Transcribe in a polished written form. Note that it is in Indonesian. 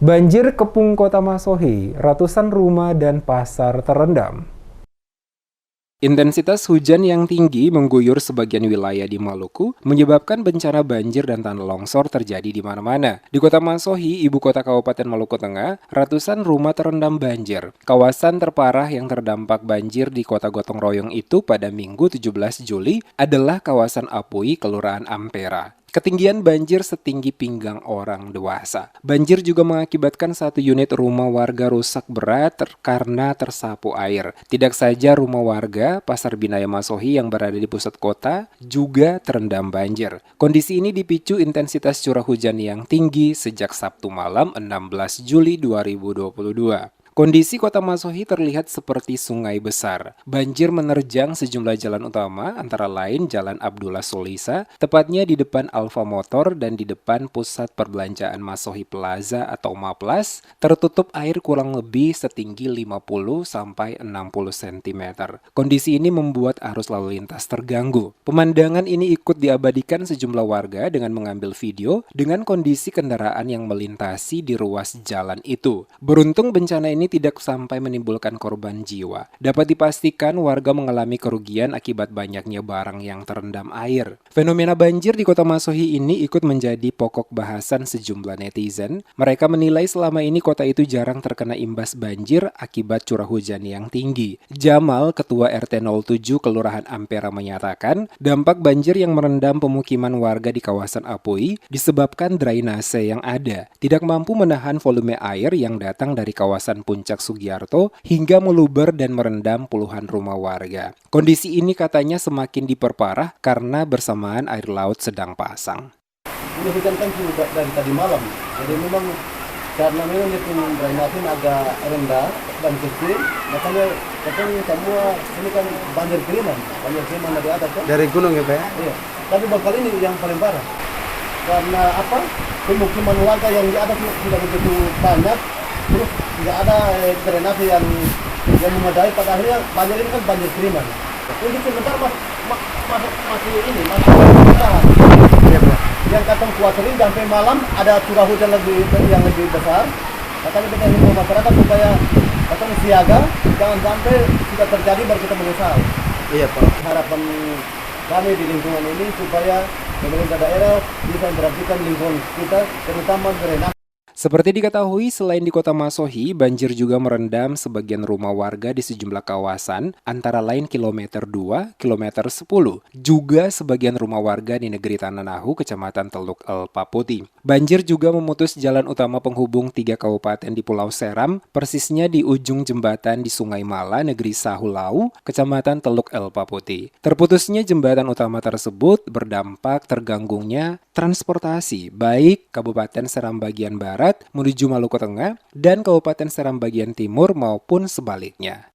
Banjir kepung Kota Masohi, ratusan rumah dan pasar terendam. Intensitas hujan yang tinggi mengguyur sebagian wilayah di Maluku, menyebabkan bencana banjir dan tanah longsor terjadi di mana-mana. Di Kota Masohi, ibu kota Kabupaten Maluku Tengah, ratusan rumah terendam banjir. Kawasan terparah yang terdampak banjir di Kota Gotong Royong itu pada Minggu 17 Juli adalah kawasan Apui, Kelurahan Ampera. Ketinggian banjir setinggi pinggang orang dewasa. Banjir juga mengakibatkan satu unit rumah warga rusak berat karena tersapu air. Tidak saja rumah warga, Pasar Binaya Masohi yang berada di pusat kota juga terendam banjir. Kondisi ini dipicu intensitas curah hujan yang tinggi sejak Sabtu malam 16 Juli 2022. Kondisi Kota Masohi terlihat seperti sungai besar. Banjir menerjang sejumlah jalan utama, antara lain Jalan Abdullah Solisa, tepatnya di depan Alfa Motor dan di depan Pusat Perbelanjaan Masohi Plaza atau Maplas, tertutup air kurang lebih setinggi 50-60 cm. Kondisi ini membuat arus lalu lintas terganggu. Pemandangan ini ikut diabadikan sejumlah warga dengan mengambil video dengan kondisi kendaraan yang melintasi di ruas jalan itu. Beruntung bencana ini tidak sampai menimbulkan korban jiwa. Dapat dipastikan warga mengalami kerugian akibat banyaknya barang yang terendam air. Fenomena banjir di Kota Masohi ini ikut menjadi pokok bahasan sejumlah netizen. Mereka menilai selama ini kota itu jarang terkena imbas banjir akibat curah hujan yang tinggi. Jamal, Ketua RT 07 Kelurahan Ampera menyatakan, dampak banjir yang merendam pemukiman warga di kawasan Apui disebabkan drainase yang ada, tidak mampu menahan volume air yang datang dari kawasan Puncak Sugiarto hingga meluber dan merendam puluhan rumah warga. Kondisi ini katanya semakin diperparah karena bersamaan air laut sedang pasang. Ini hujan kan sudah dari tadi malam, jadi memang karena memang itu drainase agak rendah dan kecil, makanya semua ini kan banjir kiriman dari atas kan? Dari gunung ya Pak? Iya, tapi kali ini yang paling parah. Karena apa? Pemukiman warga yang di atas sudah begitu banyak, terus tidak ada drainase yang memadai, pada akhirnya banjir ini kan banjir kiriman. Untuk sebentar masih bertahan. Yang katong kuasarin sampai malam ada curah hujan yang lebih besar. Katanya kita himbau masyarakat supaya katong siaga, jangan sampai sudah terjadi baru kita menyesal. Iya Pak. Harapan kami di lingkungan ini supaya pemerintah daerah bisa memperhatikan lingkungan kita, terutama drainase. Seperti diketahui, selain di Kota Masohi, banjir juga merendam sebagian rumah warga di sejumlah kawasan, antara lain kilometer 2, kilometer 10. Juga sebagian rumah warga di negeri Tananahu, Kecamatan Teluk Elpa Putih. Banjir juga memutus jalan utama penghubung 3 kabupaten di Pulau Seram, persisnya di ujung jembatan di Sungai Mala, negeri Sahulau, Kecamatan Teluk Elpa Putih. Terputusnya jembatan utama tersebut berdampak terganggunya transportasi, baik Kabupaten Seram bagian barat menuju Maluku Tengah dan Kabupaten Seram bagian timur maupun sebaliknya.